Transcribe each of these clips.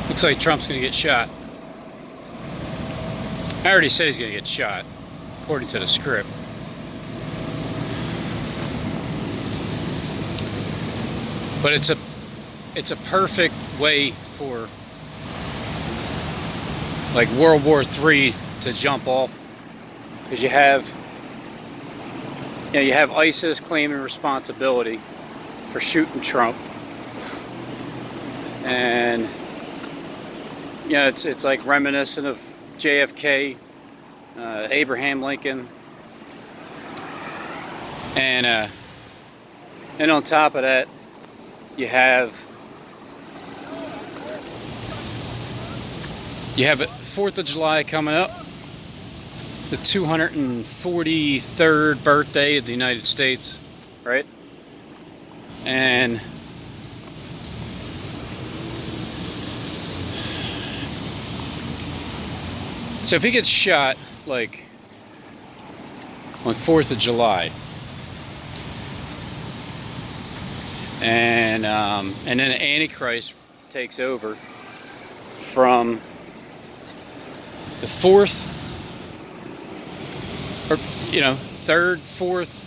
Looks like Trump's going to get shot. I already said he's going to get shot, according to the script. But it's a perfect way for like World War III to jump off, because you have ISIS claiming responsibility for shooting Trump, and it's like reminiscent of JFK, Abraham Lincoln, and on top of that, you have 4th of July coming up, the 243rd birthday of the United States, right? And so if he gets shot like on 4th of July, and then the Antichrist takes over from the 4th, or 3rd, 4th,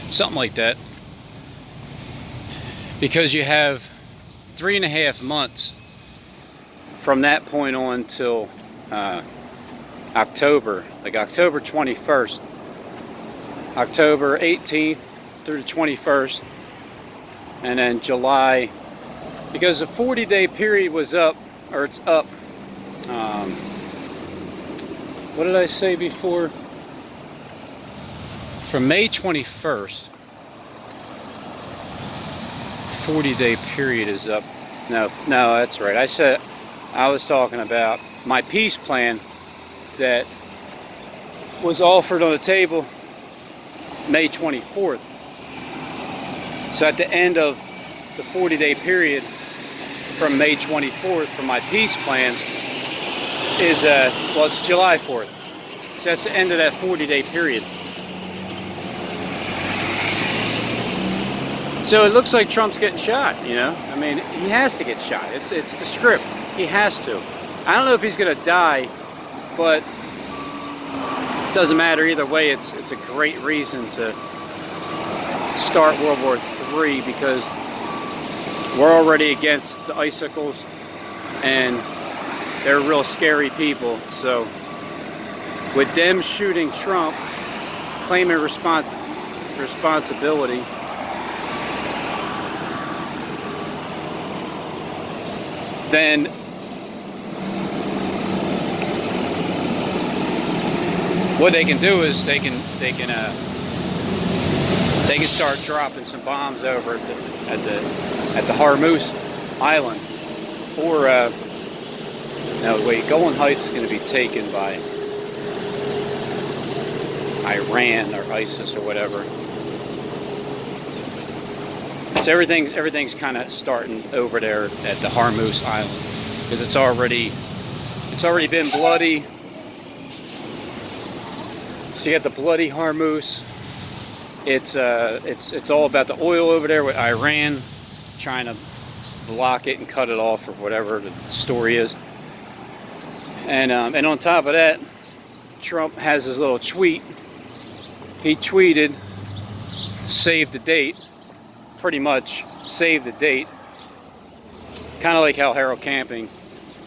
something like that, because you have 3.5 months from that point on till October, like October 21st, October 18th through the 21st, and then July, because the 40-day period was up, or it's up. What did I say before? From May 21st, 40-day period is up. No, that's right. I was talking about my peace plan that was offered on the table May 24th. So at the end of the 40-day period from May 24th for my peace plan is, it's July 4th. So that's the end of that 40-day period. So it looks like Trump's getting shot, I mean, he has to get shot. It's the script. He has to. I don't know if he's going to die, but it doesn't matter either way. It's a great reason to start World War III, because we're already against the icicles, and they're real scary people. So with them shooting Trump, claiming responsibility, then what they can do is they can start dropping some bombs over at the Hormuz Island, or no wait, Golan Heights is going to be taken by Iran or ISIS or whatever. So everything's kind of starting over there at the Hormuz Island, because it's already been bloody. So you got the bloody Hormuz. It's all about the oil over there, with Iran trying to block it and cut it off, or whatever the story is. And on top of that, Trump has his little tweet. He tweeted, "Save the date." Pretty much save the date. Kind of like how Harold Camping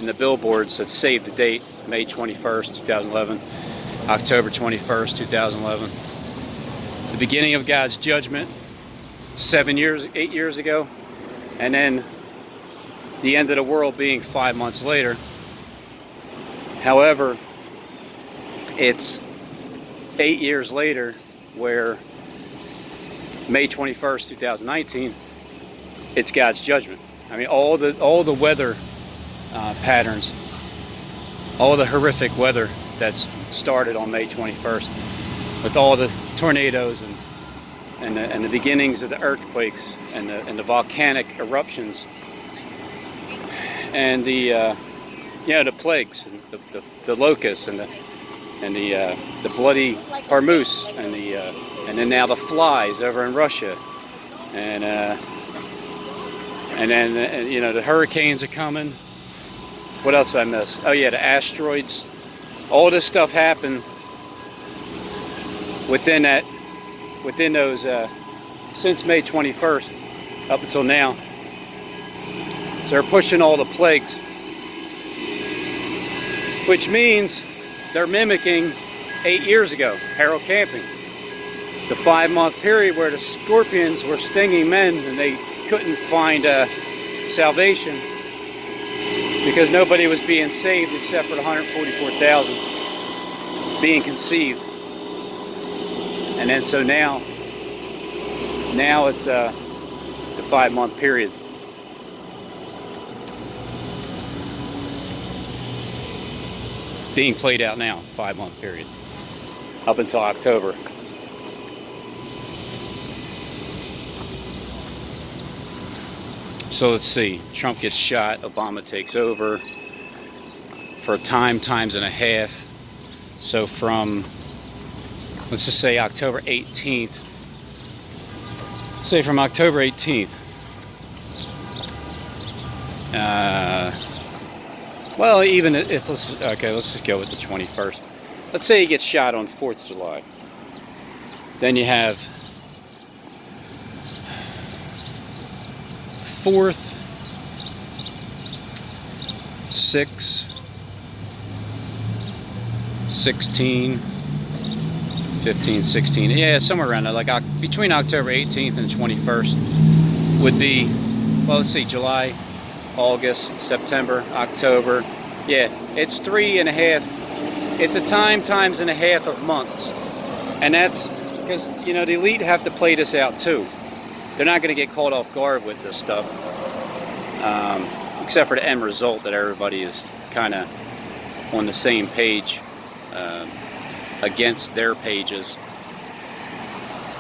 in the billboard said save the date, May 21st, 2011, October 21st, 2011. The beginning of God's judgment 8 years ago, and then the end of the world being 5 months later. However, it's 8 years later, where May 21st, 2019, it's God's judgment. I mean, all the weather patterns, all the horrific weather that's started on May 21st, with all the tornadoes and the beginnings of the earthquakes and the volcanic eruptions, and the plagues, and the locusts, and the bloody Hormuz, and then now the flies over in Russia, and And then, you know, the hurricanes are coming. What else did I miss? Oh yeah, the asteroids. All this stuff happened within those, since May 21st up until now. So they're pushing all the plagues, which means they're mimicking 8 years ago, Harold Camping. The 5-month period where the scorpions were stinging men and they couldn't find salvation because nobody was being saved except for the 144,000 being conceived. And then so now it's the 5-month period. Being played out now, 5-month period, up until October. So let's see, Trump gets shot, Obama takes over for a times and a half. So from, let's just say October 18th, say from October 18th, well, even if, let's just go with the 21st. Let's say he gets shot on 4th of July. Then you have 4th, 6, 16, 15, 16, yeah, somewhere around there, like between October 18th and 21st would be, well, let's see, July, August, September, October. Yeah, it's 3.5. It's a times and a half of months. And that's because, you know, the elite have to play this out too. They're not going to get caught off guard with this stuff. Except for the end result that everybody is kind of on the same page against their pages.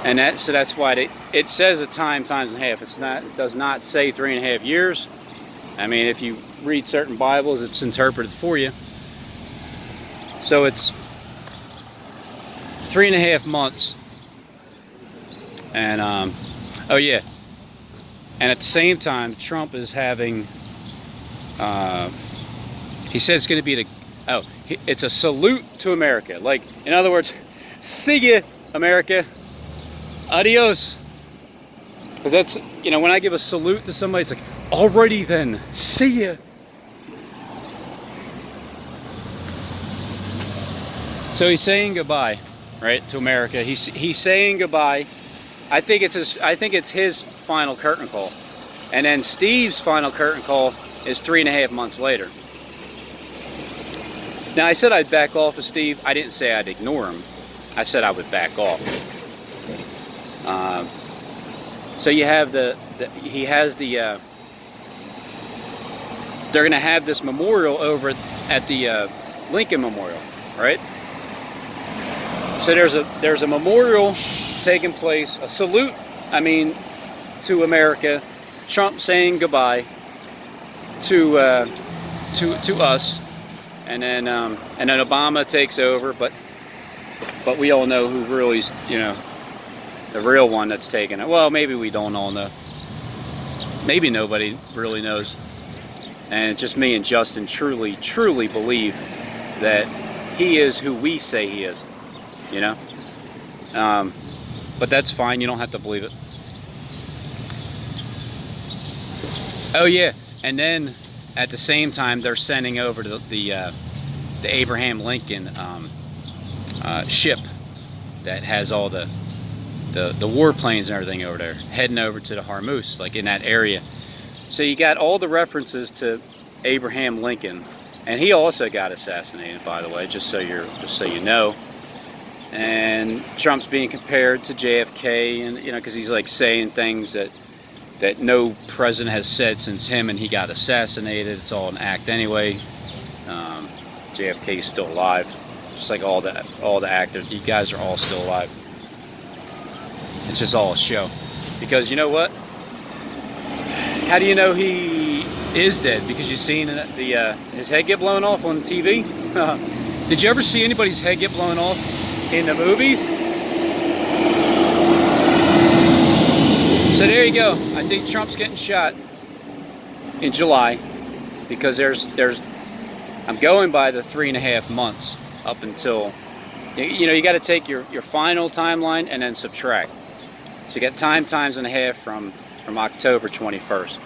And so that's why it says a times and a half. It does not say 3.5 years. I mean, if you read certain Bibles, it's interpreted for you. So it's 3.5 months. And oh yeah, and at the same time, Trump is having. He said it's going to be it's a salute to America. Like, in other words, see ya, America. Adios. Because that's, you know, when I give a salute to somebody, it's like, alrighty then, see ya. So he's saying goodbye, right, to America. He's saying goodbye. I think it's his final curtain call, and then Steve's final curtain call is 3.5 months later. Now, I said I'd back off of Steve. I didn't say I'd ignore him. I said I would back off. So you have they're going to have this memorial over at the Lincoln Memorial, right? So there's a memorial taking place, a salute, I mean, to America. Trump saying goodbye to us, and then Obama takes over, but we all know who really, you know, the real one that's taking it. Well, maybe we don't all know. Maybe nobody really knows. And it's just me and Justin truly believe that he is who we say he is, you know? But that's fine, you don't have to believe it. Oh yeah, and then at the same time they're sending over the Abraham Lincoln ship that has all the warplanes and everything over there, heading over to the Hormuz, like in that area. So you got all the references to Abraham Lincoln, and he also got assassinated, by the way, just so you know. And Trump's being compared to JFK, and you know, because he's like saying things that no president has said since him, and he got assassinated. It's all an act anyway. JFK is still alive, just like all the actors. You guys are all still alive. It's just all a show. Because you know what? How do you know he is dead? Because you've seen his head get blown off on TV? Did you ever see anybody's head get blown off in the movies? So there you go. I think Trump's getting shot. in July, because there's I'm going by the 3.5 months up until, you know, you got to take your final timeline and then subtract. So you got times and a half from October 21st,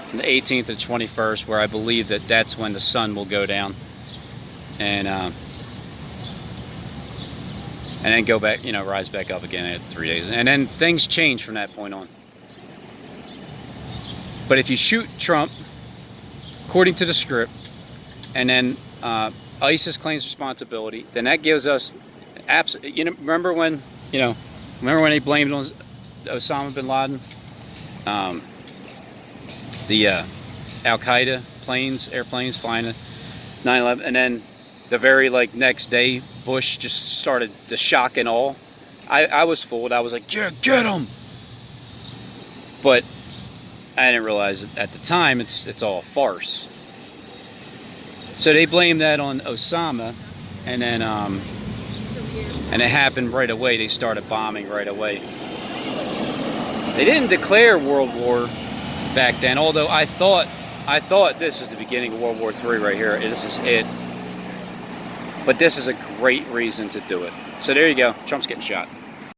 from the 18th to 21st, where I believe that's when the sun will go down, and then go back, you know, rise back up again at 3 days, and then things change from that point on. But if you shoot Trump according to the script, and then ISIS claims responsibility, then that gives us you know, remember when they blamed on Osama bin Laden, the Al-Qaeda airplanes flying 9/11, and then the very next day Bush just started the shock and awe. I was fooled. I was like, yeah, get him. But I didn't realize at the time it's all a farce. So they blamed that on Osama, and then and it happened right away. They started bombing right away. They didn't declare World War back then, although I thought this is the beginning of World War III right here. This is it. But this is a great reason to do it. So there you go. Trump's getting shot.